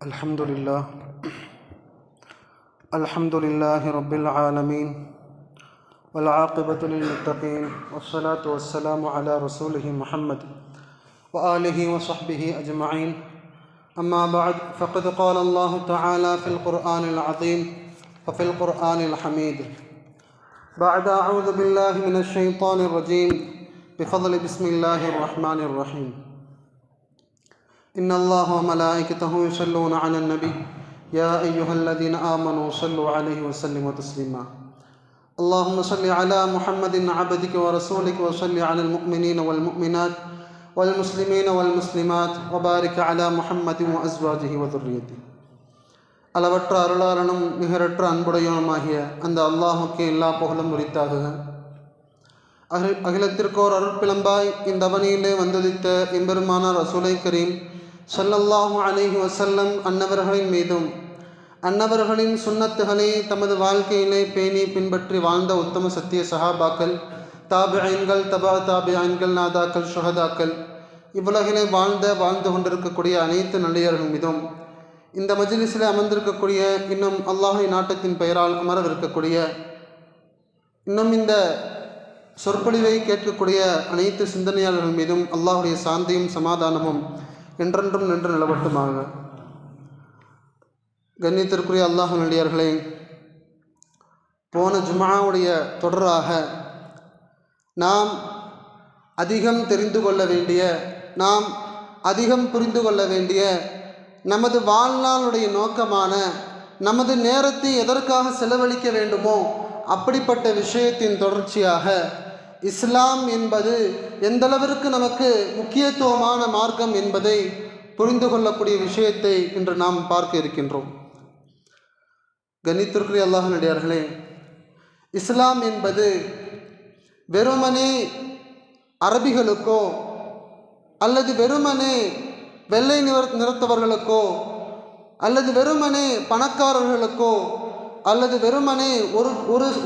الحمد لله رب العالمين والعاقبة للمتقين والصلاة والسلام على رسوله محمد وآله وصحبه أجمعين. أما بعد، فقد قال الله تعالى في القرآن العظيم وفي القرآن الحميد بعد أعوذ بالله من الشيطان الرجيم بفضل بسم الله الرحمن الرحيم. إن الله وملائكته يصلون على النبي يا أيها الذين آمنوا صلوا عليه وسلموا تسليما. اللهم صل على محمد عبدك ورسولك وصل على المؤمنين والمؤمنات والمسلمين والمسلمات وبارك على محمد وأزواجه وذريته. அளவற்ற அருளாளனும் நிகரற்ற அன்புடையவனுமாகிய அந்த அல்லாஹுக்கு எல்லா புகழும் உரித்தாக. அகிலத்திற்கோர் அருட்பிளம்பாய் இந்த அவனியிலே வந்துதித்த எம்பெருமானார் ரசூலை கரீம் ஸல்லல்லாஹு அலைஹி வஸல்லம் அன்னவர்களின் மீதும் அன்னவர்களின் சுன்னத்துகளை தமது வாழ்க்கையிலே பேணி பின்பற்றி வாழ்ந்த உத்தம சத்திய சஹாபாக்கள், தாபிஐன்கள், தபா தாபிஐன்கள், நாதாக்கள், ஷுஹதாக்கள், இவ்வுலகிலே வாழ்ந்து கொண்டிருக்கக்கூடிய அனைத்து நல்லியர்கள் மீதும் இந்த மஜ்லிஸில் அமர்ந்திருக்கக்கூடிய, இன்னும் அல்லாஹ்வின் நாட்டத்தின் பெயரால் அமரவிருக்கக்கூடிய, இன்னும் இந்த சொற்பொழிவை கேட்கக்கூடிய அனைத்து சிந்தனையாளர்கள் மீதும் அல்லாஹுடைய சாந்தியும் சமாதானமும் என்றென்றும் நின்று நிலவட்டுமாக. கண்ணியத்திற்குரிய அல்லாஹ் நல்லடியார்களே, போன ஜும்ஆவுடைய தொடராக நாம் அதிகம் தெரிந்து கொள்ள வேண்டிய, நாம் அதிகம் புரிந்து கொள்ள வேண்டிய, நமது வாழ்நாளுடைய நோக்கமான நமது நேரத்தை எதற்காக செலவழிக்க வேண்டுமோ அப்படிப்பட்ட விஷயத்தின் தொடர்ச்சியாக இஸ்லாம் என்பது எந்தளவிற்கு நமக்கு முக்கியத்துவமான மார்க்கம் என்பதை புரிந்து கொள்ளக்கூடிய விஷயத்தை இன்று நாம் பார்க்க இருக்கின்றோம். கண்ணியத்திற்குரிய அல்லாஹ் நல்லடியார்களே, இஸ்லாம் என்பது வெறுமனே அரபிகளுக்கோ அல்லது வெறுமனே வெள்ளை நிறத்தவர்களுக்கோ அல்லது வெறுமனே பணக்காரர்களுக்கோ அல்லது வெறுமனே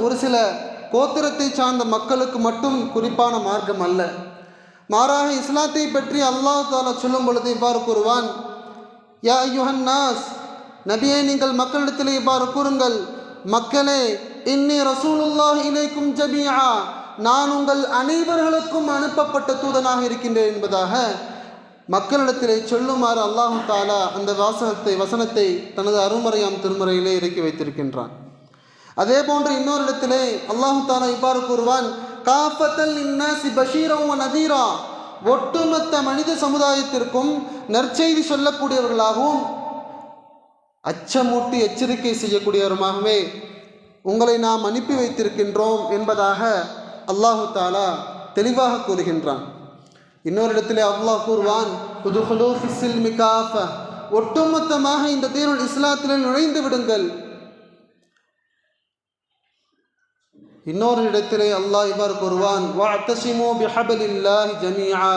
ஒரு சில கோத்திரத்தை சார்ந்த மக்களுக்கு மட்டும் குறிப்பான மார்க்கம் அல்ல. மாறாக இஸ்லாத்தை பற்றி அல்லாஹ் தஆலா சொல்லும் பொழுது இவ்வாறு கூறுவான், யா அய்யுஹன் நாஸ், நபியே நீங்கள் மக்களிடத்தில் இவ்வாறு கூறுங்கள், மக்களே, இன்னி ரசூலுல்லாஹி இலைக்கும் ஜமீஆ, நான் உங்கள் அனைவர்களுக்கும் அனுப்பப்பட்ட தூதனாக இருக்கின்றேன் என்பதாக மக்களிடத்திலே சொல்லுமாறு அல்லாஹு தஆலா அந்த வசனத்தை தனது அருமறையாம் திருமறையிலே இறக்கி வைத்திருக்கின்றான். அதே போன்று இன்னொரு இடத்திலே அல்லாஹு தஆலா இவ்வாறு கூறுவான், காஃபத்தல் லின்னாஸி பஷீரன் வ நதீரா, ஒட்டுமொத்த மனித சமுதாயத்திற்கும் நற்செய்தி சொல்லக்கூடியவர்களாகவும் அச்சமூட்டி எச்சரிக்கை செய்யக்கூடியவருமாகவே உங்களை நாம் அனுப்பி வைத்திருக்கின்றோம் என்பதாக அல்லாஹு தஆலா தெளிவாக கூறுகின்றான். இன்னொரு இடத்திலே அல்லாஹ் கூறுவான், உதுஹுலூ ஃபிஸ்ஸில்மி காஃப, ஒட்டுமொத்தமாக இந்த தீனுல் இஸ்லாத்திலே நுழைந்து விடுங்கள். இன்னொரு இடத்திலே அல்லாஹ் இவ்வாறு கூறுவான், வஅத்தஸிமூ பிஹப்லில்லாஹி ஜமீஆ,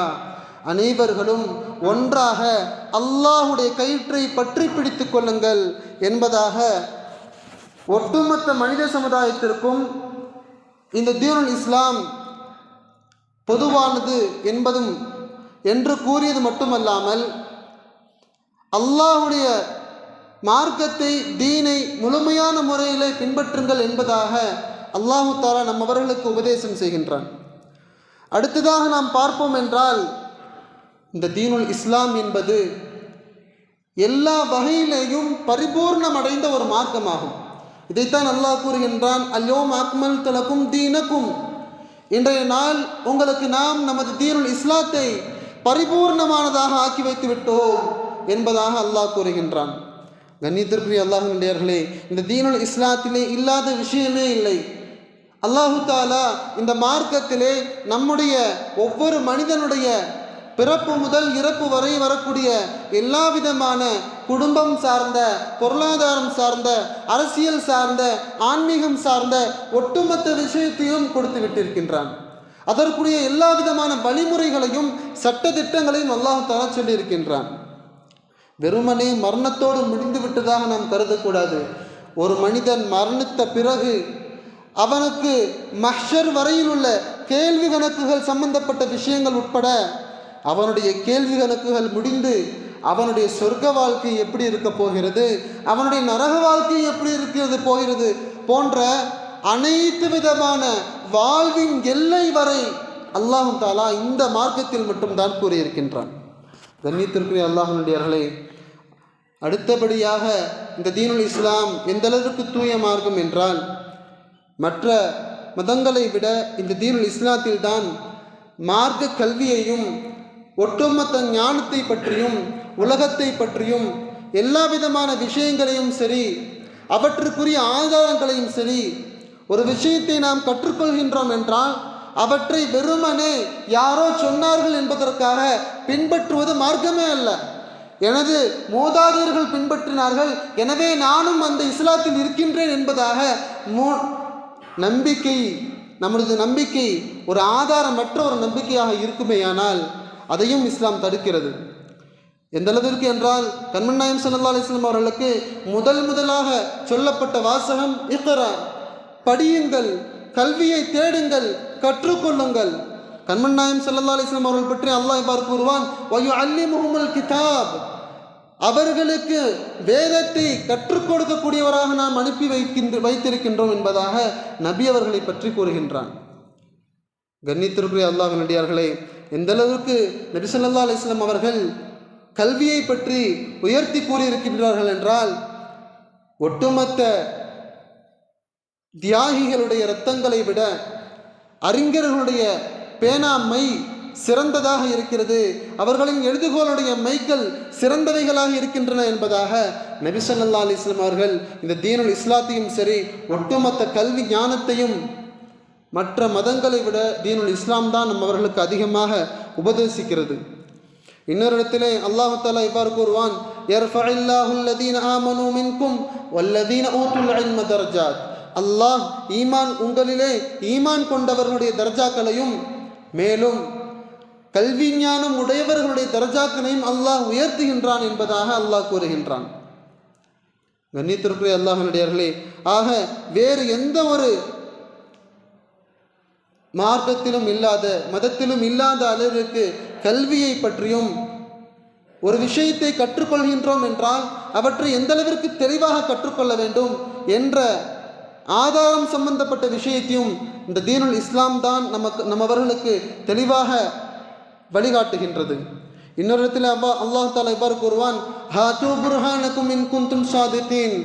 அனைவர்களும் ஒன்றாக அல்லாஹ்வுடைய கயிற்றை பற்றி பிடித்துக் கொள்ளுங்கள் என்பதாக ஒட்டுமொத்த மனித சமுதாயத்திற்கும் இந்த தீனுல் இஸ்லாம் பொதுவானது என்பதும் என்று கூறியது மட்டுமல்லாமல், அல்லாஹ்வுடைய மார்க்கத்தை, தீனை முழுமையான முறையிலே பின்பற்றுங்கள் என்பதாக அல்லாஹு தஆலா நம்மவர்களுக்கு உபதேசம் செய்கின்றான். அடுத்ததாக நாம் பார்ப்போம் என்றால், இந்த தீனுல் இஸ்லாம் என்பது எல்லா வகையிலேயும் பரிபூர்ணமடைந்த ஒரு மார்க்கமாகும். இதைத்தான் அல்லாஹ் கூறுகின்றான், அல்யோம் அக்மல்து லகும் தீனக்கும், இன்றைய நாள் உங்களுக்கு நாம் நமது தீனுல் இஸ்லாத்தை பரிபூர்ணமானதாக ஆக்கி வைத்து விட்டோம் என்பதாக அல்லாஹ் கூறுகின்றான். கண்ணியத்திற்குரிய அல்லாஹ்வின் நல்லடியார்களே, இந்த தீனுல் இஸ்லாத்திலே இல்லாத விஷயமே இல்லை. அல்லாஹு தஆலா இந்த மார்க்கத்திலே நம்முடைய ஒவ்வொரு மனிதனுடைய பிறப்பு முதல் இறப்பு வரை வரக்கூடிய எல்லா விதமான குடும்பம் சார்ந்த, பொருளாதாரம் சார்ந்த, அரசியல் சார்ந்த, ஆன்மீகம் சார்ந்த ஒட்டுமொத்த விஷயத்தையும் கொடுத்து விட்டிருக்கின்றான். அதற்குரிய எல்லா விதமான வழிமுறைகளையும் சட்ட திட்டங்களையும் அல்லாஹ் தஆலா சொல்லியிருக்கின்றான். வெறுமனே மரணத்தோடு முடிந்து விட்டதாக நாம் கருதக்கூடாது. ஒரு மனிதன் மரணித்த பிறகு அவனுக்கு மஹ்ஷர் வரையில் உள்ள கேள்வி கணக்குகள் சம்பந்தப்பட்ட விஷயங்கள் உட்பட அவனுடைய கேள்வி கணக்குகள் முடிந்து அவனுடைய சொர்க்க வாழ்க்கை எப்படி இருக்க போகிறது, அவனுடைய நரக வாழ்க்கை எப்படி போகிறது போன்ற அனைத்து விதமான வாழ்வின் எல்லை வரை அல்லாஹ் தஆலா இந்த மார்க்கத்தில் மட்டும்தான் கூறியிருக்கின்றான். கண்ணியத்திற்குரிய அல்லாஹ்வுடையவர்களே, அடுத்தபடியாக இந்த தீனுல் இஸ்லாம் எந்த அளவிற்கு தூய மார்க்கம் என்றால், மற்ற மதங்களை விட இந்த தீனுல் இஸ்லாத்தில் தான் மார்க்க கல்வியையும் ஒட்டுமொத்த ஞானத்தை பற்றியும் உலகத்தை பற்றியும் எல்லா விதமான விஷயங்களையும் சரி, அவற்றுக்குரிய ஆதாரங்களையும் சரி, ஒரு விஷயத்தை நாம் கற்றுக்கொள்கின்றோம் என்றால் அவற்றை வெறுமனே யாரோ சொன்னார்கள் என்பதற்காக பின்பற்றுவது மார்க்கமே அல்ல. எனது மூதாதையர்கள் பின்பற்றினார்கள், எனவே நானும் அந்த இஸ்லாத்தில் இருக்கின்றேன் என்பதாக நமது நம்பிக்கை ஒரு ஆதாரமற்ற ஒரு நம்பிக்கையாக இருக்குமேயானால் அதையும் இஸ்லாம் தடுக்கிறது. எந்த அளவிற்கு என்றால், கண்மணி நாயகம் ஸல்லல்லாஹு அலைஹி வஸல்லம் அவர்களுக்கு முதலாக சொல்லப்பட்ட வாசகம் இக்ரா, படியுங்கள், கல்வியை தேடுங்கள், கற்றுக்கொள்ளுங்கள். கண்மணி நாயகம் ஸல்லல்லாஹு அலைஹி வஸல்லம் அவர்கள் பற்றி அல்லாஹ் இவ்வாறு கூறுவான், வயுஅல்லிமுஹுமுல் கிதாப், அவர்களுக்கு வேதத்தை கற்றுக் கொடுக்கக்கூடியவராக நாம் அனுப்பி வைத்திருக்கின்றோம் என்பதாக நபி அவர்களை பற்றி கூறுகின்றான். கண்ணியத்திற்குரிய அல்லாஹ்வின் அடியார்களே, எந்த அளவுக்கு நபி ஸல்லல்லாஹு அலைஹி வஸல்லம் அவர்கள் கல்வியை பற்றி உயர்த்தி கூறியிருக்கின்றார்கள் என்றால், ஒட்டுமொத்த தியாகிகளுடைய இரத்தங்களை விட அறிஞர்களுடைய பேனாமை சிறந்ததாக இருக்கிறது, அவர்களின் எழுதுகோளுடைய மைகள் சிறந்தவைகளாக இருக்கின்றன என்பதாக நபி ஸல்லல்லாஹு அலைஹி வஸல்லம் அவர்கள் இந்த தீனுல் இஸ்லாத்தையும் சரி, ஒட்டுமொத்த கல்வி ஞானத்தையும் மற்ற மதங்களை விட தீனுல் இஸ்லாம் தான் அவர்களுக்கு அதிகமாக உபதேசிக்கிறது. இன்னொரு இடத்திலே அல்லாஹ் தஆலா இவ்வாறு கூறுவான், யர்ஃபஇல்லாஹு அல்லதீன ஆமனூ மின்கும் வல்லதீன ஊதுல் இல்ம தர்ஜாத், அல்லாஹ் உங்களிலே ஈமான் கொண்டவர்களுடைய தர்ஜாக்களையும் மேலும் கல்வி ஞானம் உடையவர்களுடைய தர்ஜாக்களையும் அல்லாஹ் உயர்த்துகின்றான் என்பதாக அல்லாஹ் கூறுகின்றான். கண்ணியத்திற்குரிய அல்லாஹ்வுடையவர்களே, ஆக வேறு எந்த ஒரு மார்க்கத்திலும் இல்லாத மதத்திலும் இல்லாத அளவிற்கு கல்வியை பற்றியும் ஒரு விஷயத்தை கற்றுக்கொள்கின்றோம் என்றால் அவற்றை எந்த அளவிற்கு தெளிவாக கற்றுக்கொள்ள வேண்டும் என்ற ஆதாரம் சம்பந்தப்பட்ட விஷயத்தையும் இந்த தீனுல் இஸ்லாம் தான் நம்மவர்களுக்கு தெளிவாக வழிகாட்டுகின்றது. இன்னொரு இடத்துல அல்லாஹ் தஆலா இவ்வாறு கூறுவான், ஹாது புர்ஹானக்கும் இன் குன்தும் ஸாதிகீன்,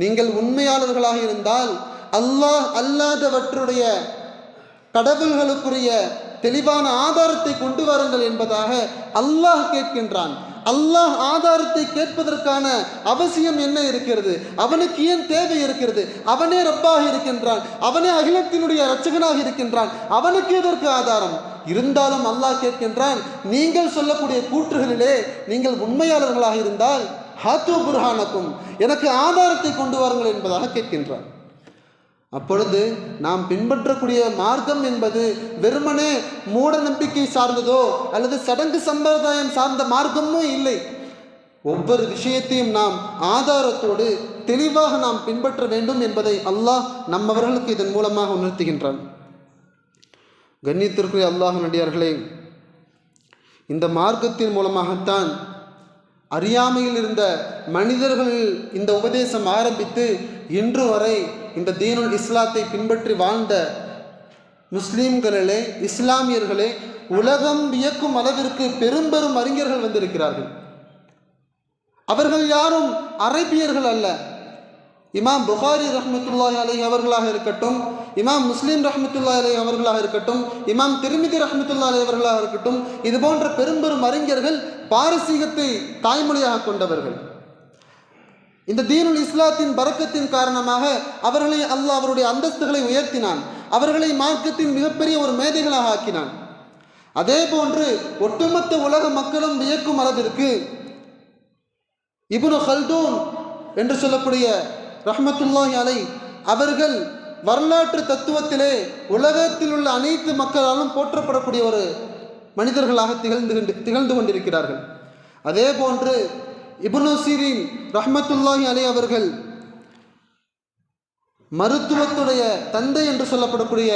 நீங்கள் உண்மையாளர்களாக இருந்தால் அல்லாஹ் அல்லாதவற்றுடைய கடவுள்களுக்குரிய தெளிவான ஆதாரத்தை கொண்டு வாருங்கள் என்பதாக அல்லாஹ் கேட்கின்றான். அல்லாஹ் ஆதாரத்தை கேட்பதற்கான அவசியம் என்ன இருக்கிறது? அவனுக்கு ஏன் தேவை இருக்கிறது? அவனே ரப்பாக இருக்கின்றான், அவனே அகிலத்தினுடைய இரட்சகனாக இருக்கின்றான், அவனுக்கு எதற்கு ஆதாரம்? இருந்தாலும் அல்லாஹ் கேட்கின்றான், நீங்கள் சொல்லக்கூடிய கூற்றுகளிலே நீங்கள் உண்மையாளர்களாக இருந்தால் ஹாத்து புர்ஹானக்கும், எனக்கு ஆதாரத்தை கொண்டு வாருங்கள் என்பதாக கேட்கின்றான். அப்பொழுது நாம் பின்பற்றக்கூடிய மார்க்கம் என்பது வெறுமனே மூட நம்பிக்கை சார்ந்ததோ அல்லது சடங்கு சம்பிரதாயம் சார்ந்த மார்க்கமும் இல்லை. ஒவ்வொரு விஷயத்தையும் நாம் ஆதாரத்தோடு தெளிவாக நாம் பின்பற்ற வேண்டும் என்பதை அல்லாஹ் நம்மவர்களுக்கு இதன் மூலமாக உணர்த்துகின்றான். கண்ணியத்திற்குரிய அல்லாஹ்வின் அடியார்களே, இந்த மார்க்கத்தின் மூலமாகத்தான் அறியாமையில் இருந்த மனிதர்களில் இந்த உபதேசம் ஆரம்பித்து இன்று வரை இந்த தீனுல் இஸ்லாத்தை பின்பற்றி வாழ்ந்த முஸ்லீம்களிலே இஸ்லாமியர்களே உலகம் வியக்கும் அளவிற்கு பெரும் அறிஞர்கள் வந்திருக்கிறார்கள். அவர்கள் யாரும் அரபியர்கள் அல்ல. இமாம் புகாரி ரஹ்மத்துல்லாஹி அலைஹி அவர்களாக இருக்கட்டும், இமாம் முஸ்லிம் ரஹ்மத்துல்லாஹி அலைஹி அவர்களாக இருக்கட்டும், இமாம் திர்மிதி ரஹ்மத்துல்லாஹி அலைஹி அவர்களாக இருக்கட்டும், இது போன்ற பெரும் அறிஞர்கள் பாரசீகத்தை தாய்மொழியாக கொண்டவர்கள். இந்த தீனுல் இஸ்லாத்தின் பரக்கத்தின் காரணமாக அவர்களை அல்லாஹ் அவருடைய அந்தஸ்துகளை உயர்த்தினான், அவர்களை மார்க்கத்தின் மிகப்பெரிய ஒரு மேதைகளாக ஆக்கினான். அதே போன்று ஒட்டுமொத்த உலக மக்களும் வியக்கும் அளவிற்கு இப்னு ஹல்தூன் என்று சொல்லக்கூடிய ரஹ்மத்துல்லாஹி அலைஹி அவர்கள் வரலாற்று தத்துவத்திலே உலகத்தில் உள்ள அனைத்து மக்களாலும் போற்றப்படக்கூடிய ஒரு மனிதர்களாக திகழ்ந்து கொண்டிருக்கிறார்கள். அதே போன்று இப்னு சீரின் ரஹ்மத்துல்லாஹி அலைஹி அவர்கள் மருத்துவத்துடைய தந்தை என்று சொல்லப்படக்கூடிய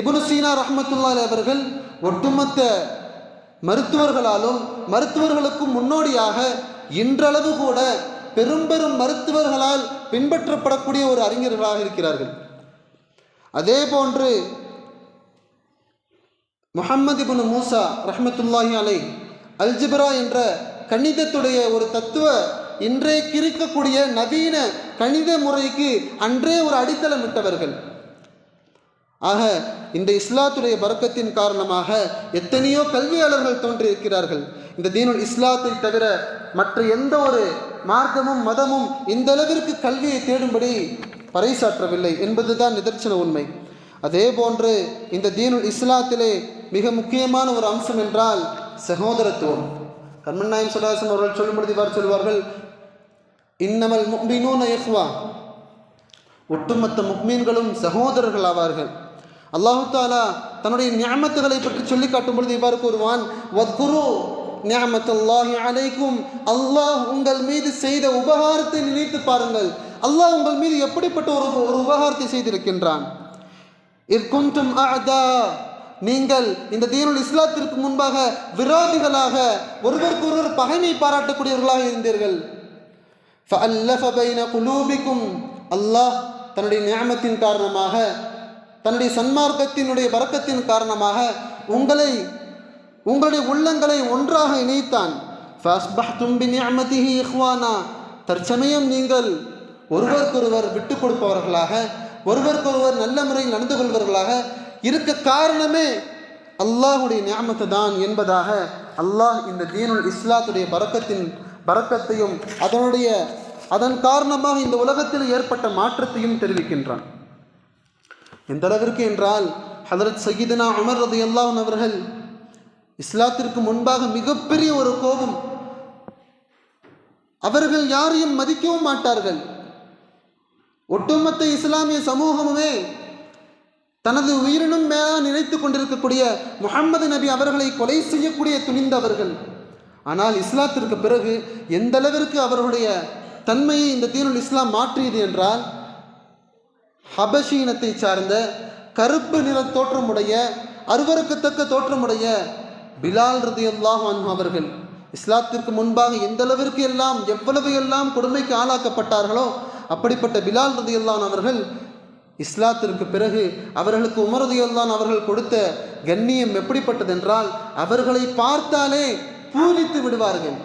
இப்னு சீனா ரஹ்மத்துல்லாஹி அலைஹி அவர்கள் ஒட்டுமொத்த மருத்துவர்களாலும் மருத்துவர்களுக்கும் முன்னோடியாக இன்றளவு கூட பெரும் மருத்துவர்களால் பின்பற்றப்படக்கூடிய ஒரு அறிஞர்களாக இருக்கிறார்கள். அதே போன்று முஹம்மது இப்னு மூசா ரஹ்மத்துல்லாஹி அலைஹ் அல்ஜிப்ரா என்ற கணிதத்துடைய ஒரு தத்துவ இன்றைக்கு இருக்கக்கூடிய நவீன கணித முறைக்கு அன்றே ஒரு அடித்தளம் விட்டவர்கள். ஆக இந்த இஸ்லாத்துடைய பரக்கத்தின் காரணமாக எத்தனையோ கல்வியாளர்கள் தோன்றியிருக்கிறார்கள். இந்த தீனுல் இஸ்லாத்தை தவிர மற்ற எந்த ஒரு மார்க்கமும் மதமும் இந்த அளவிற்கு கல்வியை தேடும்படி பறைசாற்றவில்லை என்பதுதான் நிதர்சன உண்மை. அதே போன்று இந்த தீனுல் இஸ்லாத்திலே மிக முக்கியமான ஒரு அம்சம் என்றால் சகோதரத்துவம். கண்மன் நாயகம் ஸல்லல்லாஹு அலைஹி வஸல்லம் அவர்கள் சொல்லும்பொழுது இவ்வாறு சொல்வார்கள், இன்னமல் முஃமினூன இஹ்வா, ஒட்டுமொத்த முஃமின்களும் சகோதரர்கள் ஆவார்கள். அல்லாஹு தஆலா தன்னுடைய நிஅமத்துகளை பற்றி சொல்லி காட்டும் பொழுது இவ்வாறு கூறுவான், வத்குரு நிஅமத்துல்லாஹி அலைக்கும், அல்லாஹ் உங்கள் மீது செய்த உபகாரத்தை நினைத்து பாருங்கள். அல்லாஹ் உங்கள் மீது எப்படிப்பட்ட ஒரு உபகாரத்தை செய்திருக்கின்றான். இத் குன்தும் அஅதா, நீங்கள் இந்த தீனுல் இஸ்லாத்திற்கு முன்பாக விரோதிகளாக ஒருவருக்கொருவர் பகைமை பாராட்டக்கூடியவர்களாக இருந்தீர்கள். ஃபஅல்லஃப பைன குலூபிக்கும், அல்லாஹ் தன்னுடைய நிஅமத்தின் காரணமாக தன்னுடைய சன்மார்க்கத்தினுடைய பரக்கத்தின் காரணமாக உங்களுடைய உள்ளங்களை ஒன்றாக இணைத்தான். ஃபஅஸ்பஹ்தும் பிநிஅமதிஹி இஹ்வானா, தற்சமயம் நீங்கள் ஒருவருக்கொருவர் விட்டு கொடுப்பவர்களாக ஒருவருக்கொருவர் நல்ல முறையில் நடந்து கொள்வர்களாக இருக்க காரணமே அல்லாஹுடைய நிஅமத்து தான் என்பதாக அல்லாஹ் இந்த தீனுல் இஸ்லாத்துடைய பரக்கத்தையும் அதன் காரணமாக இந்த உலகத்தில் ஏற்பட்ட மாற்றத்தையும் தெரிவிக்கின்றான். எந்த அளவிற்கு என்றால் ஹதரத் சய்யிதுனா உமர் ரலியல்லாஹு அன்ஹு அவர்கள் இஸ்லாத்திற்கு முன்பாக மிகப்பெரிய ஒரு கோபம், அவர்கள் யாரையும் மதிக்கவும் மாட்டார்கள். ஒட்டுமொத்த இஸ்லாமிய சமூகமுமே தனது உயிரினும் மேலாக நினைத்து கொண்டிருக்கக்கூடிய முஹம்மது நபி அவர்களை கொலை செய்யக்கூடிய துணிந்தவர்கள். ஆனால் இஸ்லாத்திற்கு பிறகு எந்த அளவிற்கு அவர்களுடைய தன்மையை இந்த தீனுல் இஸ்லாம் மாற்றியது என்றால், ஹபஷி இனத்தை சார்ந்த கருப்பு நிற தோற்றமுடைய அருவருக்கத்தக்க தோற்றமுடைய பிலால் ரலியல்லாஹு அன்ஹு அவர்கள் இஸ்லாத்திற்கு முன்பாக எந்த அளவிற்கு எவ்வளவு எல்லாம் கொடுமைக்கு ஆளாக்கப்பட்டார்களோ அப்படிப்பட்ட பிலால் ரலியல்லாஹு அன்ஹு அவர்கள் இஸ்லாத்திற்கு பிறகு அவர்களுக்கு உமர் ரலியல்லாஹு அன்ஹு அவர்கள் கொடுத்த கண்ணியம் எப்படிப்பட்டதென்றால், அவர்களை பார்த்தாலே பூரித்து விடுவார்கள்.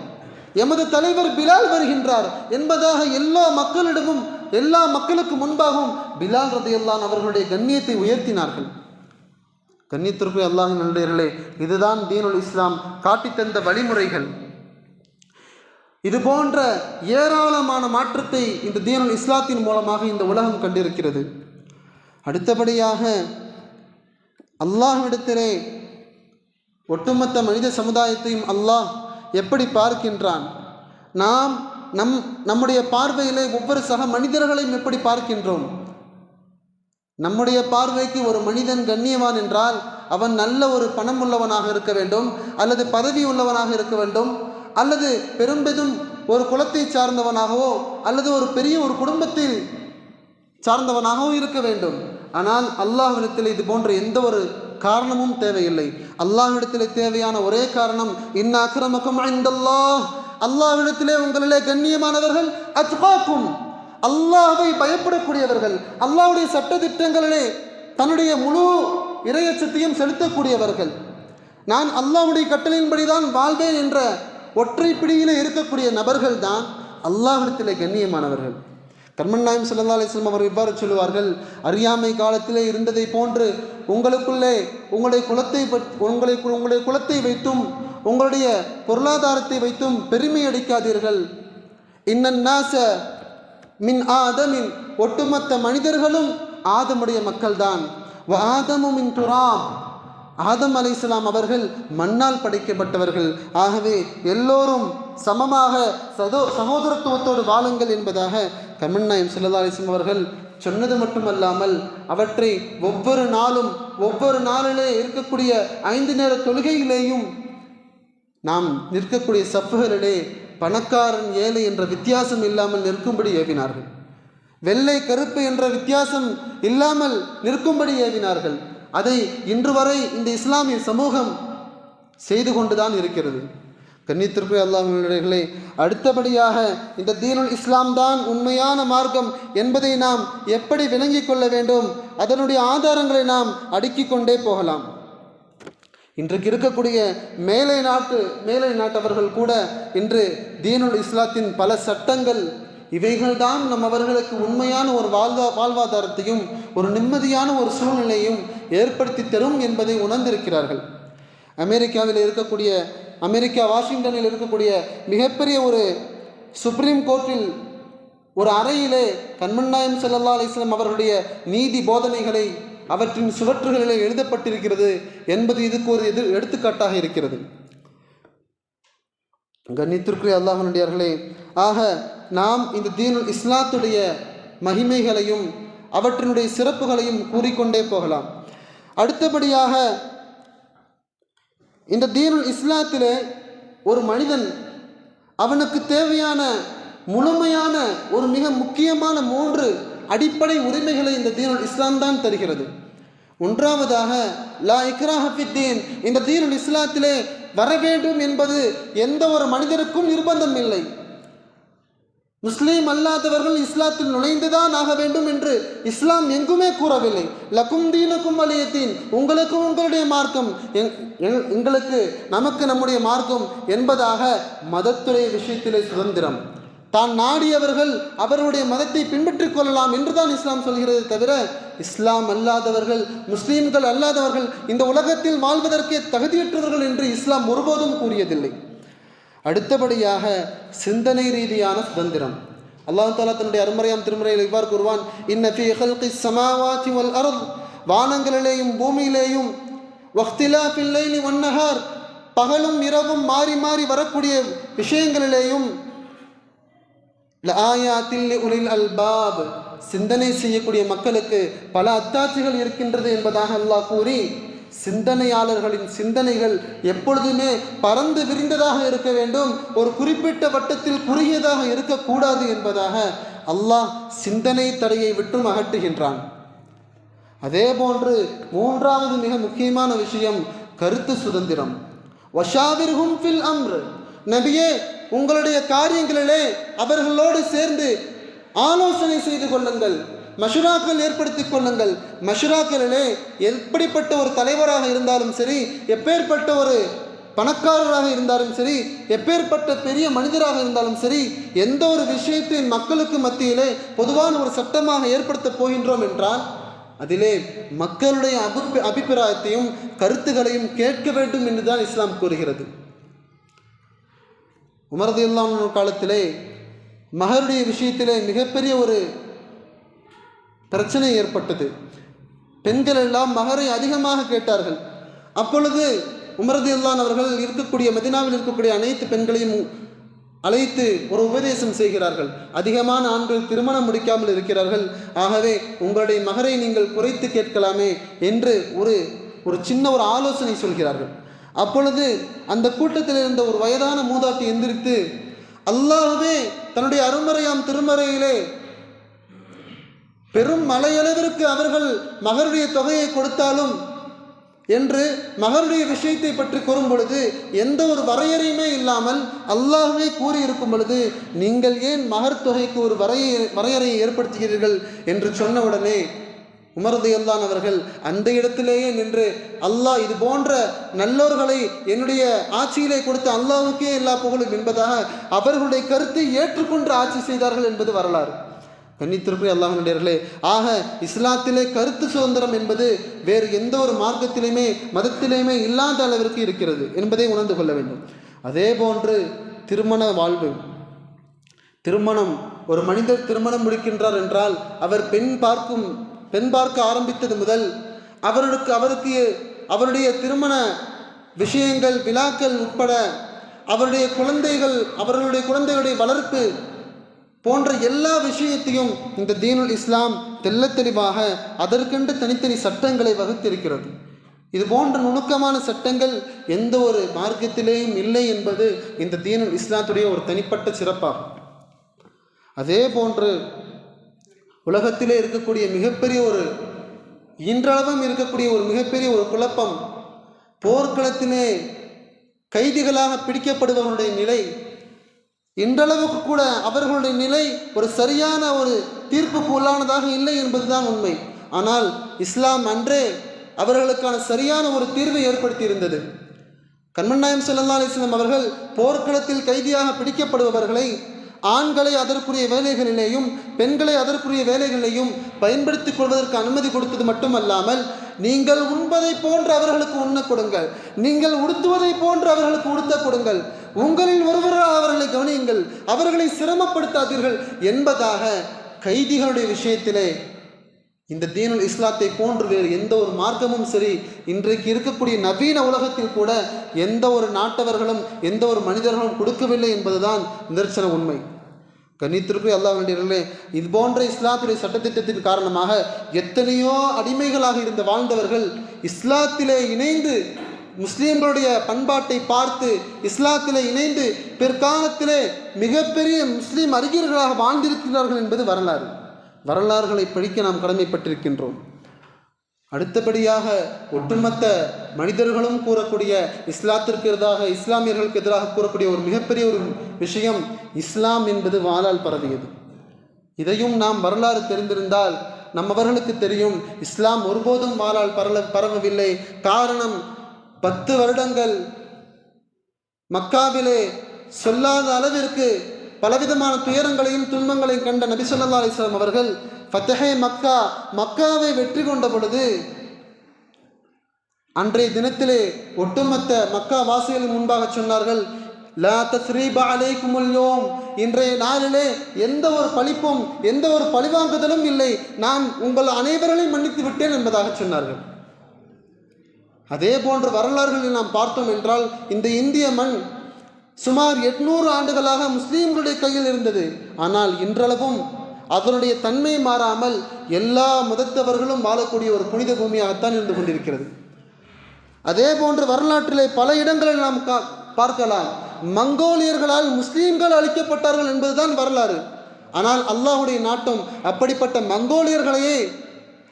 எமது தலைவர் பிலால் வருகின்றார் என்பதாக எல்லா மக்களுக்கு முன்பாகவும் பிலால் ரலியல்லாஹு அன்ஹு அவர்களுடைய கண்ணியத்தை உயர்த்தினார்கள். கண்ணியத்திற்கு அல்லாஹ்வின் நல்லடியார்களே, இதுதான் தீனுல் இஸ்லாம் காட்டித்தந்த வழிமுறைகள். இது போன்ற ஏராளமான மாற்றத்தை இந்த தீனுல் இஸ்லாத்தின் மூலமாக இந்த உலகம் கண்டிருக்கிறது. அடுத்தபடியாக அல்லாஹ்விடத்திலே ஒட்டுமொத்த மனித சமுதாயத்தையும் அல்லாஹ் எப்படி பார்க்கின்றான், நம்முடைய பார்வையிலே ஒவ்வொரு சக மனிதர்களையும் எப்படி பார்க்கின்றோம். நம்முடைய பார்வைக்கு ஒரு மனிதன் கண்ணியவான் என்றால் அவன் நல்ல ஒரு பணம் உள்ளவனாக இருக்க வேண்டும், அல்லது பதவி உள்ளவனாக இருக்க வேண்டும், அல்லது பெரும் ஒரு குலத்தை சார்ந்தவனாகவோ அல்லது ஒரு பெரிய ஒரு குடும்பத்தில் சார்ந்தவனாகவும் இருக்க வேண்டும். ஆனால் அல்லாஹ்விடத்தில் இது போன்ற எந்த ஒரு காரணமும் தேவையில்லை. அல்லாஹ்விடத்தில் தேவையான ஒரே காரணம், இன்ன அக்ரமக்கும் இன்தல்லாஹ், அல்லாஹ்விடத்திலே உங்களிலே கண்ணியமானவர்கள் அத்காக்கும், அல்லாஹ்வை பயப்படக்கூடியவர்கள், அல்லாஹ்வுடைய சட்டதிட்டங்களிலே தன்னுடைய முழு இறையச்சத்தையும் செலுத்தக்கூடியவர்கள், நான் அல்லாஹ்வுடைய கட்டளையின்படிதான் வாழ்வேன் என்ற ஒற்றை பிடியிலே இருக்கக்கூடிய நபர்கள் தான் அல்லாஹ்விடத்திலே கண்ணியமானவர்கள். கண்மன் நாயகம் ஸல்லல்லாஹு அலைஹி வஸல்லம் அவர் இவ்வாறு சொல்லுவார்கள், அறியாமை காலத்திலே இருந்ததை போன்று உங்களுடைய குலத்தை வைத்தும் உங்களுடைய பொருளாதாரத்தை வைத்தும் பெருமை அடிக்காதீர்கள். இன்னன் நாஸ மின் ஆதமின், ஒட்டுமொத்த மனிதர்களும் ஆதமுடைய மக்கள்தான். வ ஆதமு மின் துராப், ஆதம் அலைஹிஸ்ஸலாம் அவர்கள் மண்ணால் படைக்கப்பட்டவர்கள். ஆகவே எல்லோரும் சமமாக சகோதரத்துவத்தோடு வாழுங்கள் என்பதாக கண்மன் நாயகம் ஸல்லல்லாஹு அலைஹி வஸல்லம் அவர்கள் சொன்னது மட்டுமல்லாமல் அவற்றை ஒவ்வொரு நாளிலே இருக்கக்கூடிய 5 நேர தொழுகையிலேயும் நாம் நிற்கக்கூடிய சஃப்புகளிலே பணக்காரன் ஏழை என்ற வித்தியாசம் இல்லாமல் நிற்கும்படி ஏவினார்கள். வெள்ளை கருப்பு என்ற வித்தியாசம் இல்லாமல் நிற்கும்படி ஏவினார்கள். அதை இன்று வரை இந்த இஸ்லாமிய சமூகம் செய்து கொண்டுதான் இருக்கிறது. கண்ணியத்திற்குரிய அல்லாஹ்வினர்களே, அடுத்தபடியாக இந்த தீனுல் இஸ்லாம் தான் உண்மையான மார்க்கம் என்பதை நாம் எப்படி விளங்கிக் கொள்ள வேண்டும், அதனுடைய ஆதாரங்களை நாம் அடுக்கிக் கொண்டே போகலாம். இன்றைக்கு இருக்கக்கூடிய மேலை நாட்டவர்கள் கூட இன்று தீனுல் இஸ்லாத்தின் பல சட்டங்கள் இவைகள்தான் அவர்களுக்கு உண்மையான ஒரு வாழ்வாதாரத்தையும் ஒரு நிம்மதியான ஒரு சூழ்நிலையும் ஏற்படுத்தி தரும் என்பதை உணர்ந்திருக்கிறார்கள். அமெரிக்கா வாஷிங்டனில் இருக்கக்கூடிய மிகப்பெரிய ஒரு சுப்ரீம் கோர்ட்டில் ஒரு அறையிலே கண்மணி நாயகம் ஸல்லல்லாஹு அலைஹி வஸல்லம் அவர்களுடைய நீதி போதனைகளை அவற்றின் சுவற்றுகளிலே எழுதப்பட்டிருக்கிறது என்பது இதுக்கு ஒரு எடுத்துக்காட்டாக இருக்கிறது. கண்ணியத்திற்குரிய அல்லாஹ்வினடியார்களே, ஆக நாம் இந்த தீனுல் இஸ்லாத்துடைய மகிமைகளையும் அவற்றினுடைய சிறப்புகளையும் கூறிக்கொண்டே போகலாம். அடுத்தபடியாக இந்த தீனுல் இஸ்லாத்திலே ஒரு மனிதன் அவனுக்கு தேவையான முழுமையான ஒரு மிக முக்கியமான 3 அடிப்படை உரிமைகளை இந்த தீனுல் இஸ்லாம் தான் தருகிறது. ஒன்றாவதாக லா இக்ராஹ ஃபித்தீன், இந்த தீனுல் இஸ்லாத்திலே வர வேண்டும் என்பது எந்த ஒரு மனிதருக்கும் நிர்பந்தம் இல்லை. முஸ்லீம் அல்லாதவர்கள் இஸ்லாத்தில் நுழைந்துதான் ஆக வேண்டும் என்று இஸ்லாம் எங்குமே கூறவில்லை. லக்கும் தீனுக்கும் வலிய தீன், உங்களுக்கு உங்களுடைய மார்க்கம், நமக்கு நம்முடைய மார்க்கம் என்பதாக மதத்துடைய விஷயத்திலே சுதந்திரம். தான் நாடியவர்கள் அவர்களுடைய மதத்தை பின்பற்றிக் கொள்ளலாம் என்றுதான் இஸ்லாம் சொல்கிறது தவிர இஸ்லாம் அல்லாதவர்கள், முஸ்லீம்கள் அல்லாதவர்கள் இந்த உலகத்தில் வாழ்வதற்கே தகுதியற்றவர்கள் என்று இஸ்லாம் ஒருபோதும் கூறியதில்லை. அடுத்தபடியாக சிந்தனை ரீதியான சுதந்திரம். அல்லாஹ் தஆலா தன்னுடைய அருமறையாம் திருமறையில் இவ்வாறு கூறுவான், இன்ன ஃபீ ஹல்கிஸ் ஸமாவாதி வல் அர்த், வானங்களிலேயும் பூமியிலேயும் வக்திலாஃபில் லைலி வன் நஹார், பகலும் இரவும் மாறி மாறி வரக்கூடிய விஷயங்களிலேயும் லஆயாத்தில் லிஉலில் அல்பாப், சிந்தனை செய்யக்கூடிய மக்களுக்கு பல அத்தாட்சிகள் இருக்கின்றது என்பதாக அல்லாஹ் கூறி, சிந்தனையாளர்களின் சிந்தனைகள் எப்பொழுதுமே பறந்து விரிந்ததாக இருக்க வேண்டும், ஒரு குறிப்பிட்ட வட்டத்தில் குறுகியதாக இருக்கக்கூடாது என்பதாக அல்லாஹ் சிந்தனை தடையை விட்டும் அகற்றுகின்றான். அதே போன்று 3வது மிக முக்கியமான விஷயம் கருத்து சுதந்திரம். வஷாவிர்ஹும் ஃபில் அம்ர், நபியே உங்களுடைய காரியங்களிலே அவர்களோடு சேர்ந்து ஆலோசனை செய்து கொள்ளுங்கள், மஷுராக்கள் ஏற்படுத்திக் கொள்ளுங்கள். மஷுராக்களிலே எப்படிப்பட்ட ஒரு தலைவராக இருந்தாலும் சரி, எப்பேற்பட்ட ஒரு பணக்காரராக இருந்தாலும் சரி, எப்பேற்பட்ட பெரிய மனிதராக இருந்தாலும் சரி, எந்த ஒரு விஷயத்தை மக்களுக்கு மத்தியிலே பொதுவான ஒரு சட்டமாக ஏற்படுத்தப் போகின்றோம் என்றால் அதிலே மக்களுடைய அபிப்பிராயத்தையும் கருத்துகளையும் கேட்க வேண்டும் என்றுதான் இஸ்லாம் கூறுகிறது. உமர் ரலியல்லாஹு அன்ஹு காலத்திலே மஹருடைய விஷயத்திலே மிகப்பெரிய ஒரு பிரச்சனை ஏற்பட்டது. பெண்கள் எல்லாம் மகரை அதிகமாக கேட்டார்கள். அப்பொழுது உமர் ரலியல்லாஹு அன்ஹு அவர்கள் இருக்கக்கூடிய மதீனாவில் இருக்கக்கூடிய அனைத்து பெண்களையும் அழைத்து ஒரு உபதேசம் செய்கிறார்கள். அதிகமான ஆண்கள் திருமணம் முடிக்காமல் இருக்கிறார்கள், ஆகவே உங்களுடைய மகரை நீங்கள் குறைத்து கேட்கலாமே என்று ஒரு சின்ன ஒரு ஆலோசனை சொல்கிறார்கள். அப்பொழுது அந்த கூட்டத்தில் இருந்த ஒரு வயதான மூதாட்டி எந்திரித்து, அல்லாஹ்வே தன்னுடைய அருமறையாம் திருமறையிலே பெரும் மலையளவிற்கு அவர்கள் மகருடைய தொகையை கொடுத்தாலும் என்று மகருடைய விஷயத்தை பற்றி கூறும் பொழுது எந்த ஒரு வரையறையுமே இல்லாமல் அல்லாஹ்வே கூறியிருக்கும் பொழுது நீங்கள் ஏன் மகர் தொகைக்கு ஒரு வரையறையை ஏற்படுத்துகிறீர்கள் என்று சொன்னவுடனே உமர் ரலியல்லாஹு அன்ஹு அவர்கள் அந்த இடத்திலேயே நின்று, அல்லாஹ் இது போன்ற நல்லோர்களை என்னுடைய ஆட்சியிலே கொடுத்த அல்லாஹ்வுக்கே எல்லா புகழும் என்பதாக அவர்களுடைய கருத்தை ஏற்றுக்கொண்டு ஆட்சி செய்தார்கள் என்பது வரலாறு. கண்ணியத்திற்குரிய அல்லாஹ்வினர்களே, ஆக இஸ்லாத்திலே கருத்து சுதந்திரம் என்பது வேறு எந்த ஒரு மார்க்கத்திலுமே மதத்திலேயுமே இல்லாத அளவிற்கு இருக்கிறது என்பதை உணர்ந்து கொள்ள வேண்டும். அதே போன்று திருமண வாழ்வு, திருமணம், ஒரு மனிதர் திருமணம் முடிக்கின்றார் என்றால் அவர் பெண் பார்க்க ஆரம்பித்தது முதல் அவருடைய திருமண விஷயங்கள், விழாக்கள் உட்பட அவருடைய குழந்தைகளுடைய வளர்ப்பு போன்ற எல்லா விஷயத்தையும் இந்த தீனுல் இஸ்லாம் தெள்ளத் தெளிவாக அதற்கென்று தனித்தனி சட்டங்களை வகுத்திருக்கிறது. இது போன்ற நுணுக்கமான சட்டங்கள் எந்த ஒரு மார்க்கத்திலேயும் இல்லை என்பது இந்த தீனுல் இஸ்லாத்துடைய ஒரு தனிப்பட்ட சிறப்பாகும். அதே போன்று உலகத்திலே இருக்கக்கூடிய மிகப்பெரிய இன்றளவும் இருக்கக்கூடிய ஒரு மிகப்பெரிய ஒரு குழப்பம், போர்க்களத்திலே கைதிகளாக பிடிக்கப்படுபவர்களுடைய நிலை, இன்றளவுக்கு கூட அவர்களுடைய நிலை ஒரு சரியான ஒரு தீர்ப்புக்கு உள்ளானதாக இல்லை என்பதுதான் உண்மை. ஆனால் இஸ்லாம் அன்றே அவர்களுக்கான சரியான ஒரு தீர்வை ஏற்படுத்தி இருந்தது. கண்மணி நாயகம் ஸல்லல்லாஹு அலைஹி வஸல்லம் அவர்கள் போர்க்களத்தில் கைதியாக பிடிக்கப்படுபவர்களை ஆண்களை அதற்குரிய வேலைகளிலேயும் பெண்களை அதற்குரிய வேலைகளிலேயும் பயன்படுத்திக் கொள்வதற்கு அனுமதி கொடுத்தது மட்டுமல்லாமல், நீங்கள் உண்பதை போன்று அவர்களுக்கு உண்ண கொடுங்கள், நீங்கள் உடுத்துவதை போன்று அவர்களுக்கு உடுத்த கொடுங்கள், உங்களில் ஒருவராக அவர்களை கவனியுங்கள், அவர்களை சிரமப்படுத்தாதீர்கள் என்பதாக கைதிகளுடைய விஷயத்திலே இந்த தீனுல் இஸ்லாத்தை போன்று வேறு எந்த ஒரு மார்க்கமும் சரி இன்றைக்கு இருக்கக்கூடிய நவீன உலகத்தில் கூட எந்த ஒரு நாட்டவர்களும் எந்த ஒரு மனிதர்களும் கொடுக்கவில்லை என்பதுதான் நிதர்சன உண்மை. கண்ணியத்திற்குரிய அல்லாஹ்வினர்களே, இது போன்ற இஸ்லாத்துடைய சட்டத்திட்டத்தின் காரணமாக எத்தனையோ அடிமைகளாக இருந்து வாழ்ந்தவர்கள் இஸ்லாத்திலே இணைந்து முஸ்லீம்களுடைய பண்பாட்டை பார்த்து இஸ்லாத்திலே இணைந்து பிற்காலத்திலே மிகப்பெரிய முஸ்லீம் அறிஞர்களாக வாழ்ந்திருக்கிறார்கள் என்பது வரலாறு. வரலாறுகளை படிக்க நாம் கடமைப்பட்டிருக்கின்றோம். அடுத்தபடியாக ஒட்டுமொத்த மனிதர்களும் கூறக்கூடிய இஸ்லாத்திற்கு எதிராக, இஸ்லாமியர்களுக்கு எதிராக கூறக்கூடிய ஒரு மிகப்பெரிய ஒரு விஷயம், இஸ்லாம் என்பது வாளால் பரவியது. இதையும் நாம் வரலாறு தெரிந்திருந்தால் நம்மவர்களுக்கு தெரியும், இஸ்லாம் ஒருபோதும் வாளால் பரவவில்லை. காரணம், 10 வருடங்கள் மக்காவிலே சொல்லாத அளவிற்கு பலவிதமான துயரங்களையும் துன்பங்களையும் கண்ட நபி ஸல்லல்லாஹு அலைஹி வஸல்லம் அவர்கள் ஃபத்ஹே மக்காவை வெற்றி கொண்ட பொழுது அன்றைய தினத்திலே ஒட்டுமொத்த மக்கா வாசிகளின் முன்பாக சொன்னார்கள், லா தஸ்ரீப அலைக்குமுல் யௌம், இன்றைய நாளிலே எந்த ஒரு பழிப்பும் எந்த ஒரு பழிவாங்குதலும் இல்லை, நான் உங்கள் அனைவரையும் மன்னித்து விட்டேன் என்பதாக சொன்னார்கள். அதே போன்ற வரலாறுகளில் நாம் பார்த்தோம் என்றால், இந்த இந்திய மண் சுமார் 800 ஆண்டுகளாக முஸ்லீம்களுடைய கையில் இருந்தது. ஆனால் இன்றளவும் அதனுடைய தன்மை மாறாமல் எல்லா மதத்தவர்களும் வாழக்கூடிய ஒரு புனித பூமியாகத்தான் இருந்து கொண்டிருக்கிறது. அதே போன்று வரலாற்றிலே பல இடங்களில் நாம் பார்க்கலாம், மங்கோலியர்களால் முஸ்லீம்கள் அழிக்கப்பட்டார்கள் என்பதுதான் வரலாறு. ஆனால் அல்லாஹ்வுடைய நாட்டம் அப்படிப்பட்ட மங்கோலியர்களையே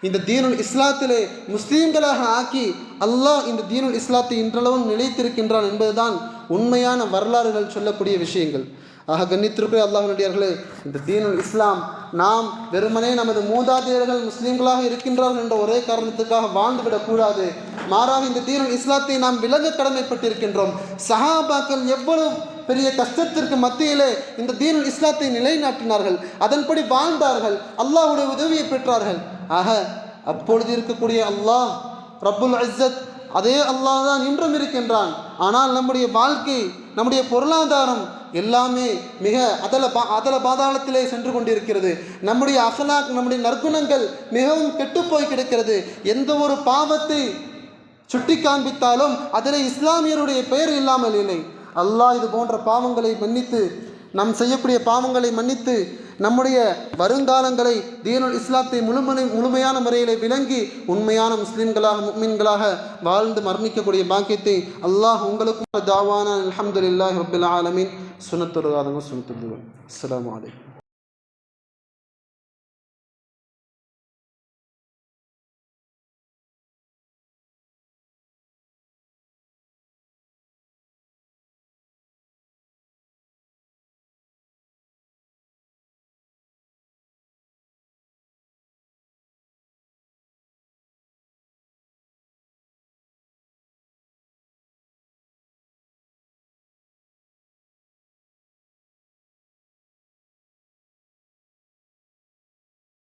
இந்த தீனுல் இஸ்லாத்திலே முஸ்லீம்களாக ஆக்கி அல்லாஹ் இந்த தீனுல் இஸ்லாத்தை இன்றளவும் நிலைத்திருக்கின்றான் என்பதுதான் உண்மையான வரலாறுகள் சொல்லக்கூடிய விஷயங்கள். ஆக கண்ணியத்திற்குரிய அல்லாஹ்வினடியார்களே, இந்த தீனுல் இஸ்லாம் நாம் வெறுமனே நமது மூதாதையர்கள் முஸ்லீம்களாக இருக்கின்றார்கள் என்ற ஒரே காரணத்துக்காக வாழ்ந்துவிடக்கூடாது. மாறாக இந்த தீனுல் இஸ்லாத்தை நாம் விலக கடமைப்பட்டிருக்கின்றோம். சஹாபாக்கள் எவ்வளவு பெரிய கஷ்டத்திற்கு மத்தியிலே இந்த தீனுல் இஸ்லாத்தை நிலைநாட்டினார்கள், அதன்படி வாழ்ந்தார்கள், அல்லாஹ்வுடைய உதவியை பெற்றார்கள். ஆக அப்பொழுது இருக்கக்கூடிய அல்லாஹ் ரப்புல் இஸ்ஸத் அதே அல்லாஹ் தான் இன்றும் இருக்கின்றான். ஆனால் நம்முடைய வாழ்க்கை, நம்முடைய பொருளாதாரம் எல்லாமே மிக அதல பாதாளத்திலே சென்று கொண்டிருக்கிறது. நம்முடைய அஹ்லாக், நம்முடைய நற்குணங்கள் மிகவும் கெட்டுப்போய் கிடக்கிறது. எந்த ஒரு பாவத்தை சுட்டி காண்பித்தாலும் அதில் இஸ்லாமியருடைய பெயர் இல்லாமல் இல்லை. அல்லாஹ் இது போன்ற பாவங்களை மன்னித்து, நாம் செய்யக்கூடிய பாவங்களை மன்னித்து, நம்முடைய வருங்காலங்களை தீனுல் இஸ்லாத்தை முழுமையான முறையிலே விளங்கி உண்மையான முஸ்லிம்களாக முஃமின்களாக வாழ்ந்து மரணிக்கக்கூடிய பாக்கியத்தை அல்லாஹ் உங்களுக்கும் தாவானா அல்ஹம்துலில்லாஹி ரப்பில் ஆலமீன். சுன்னத்துல் ஆதம் சுன்னத்துல். அஸ்ஸலாமு அலைக்கும்.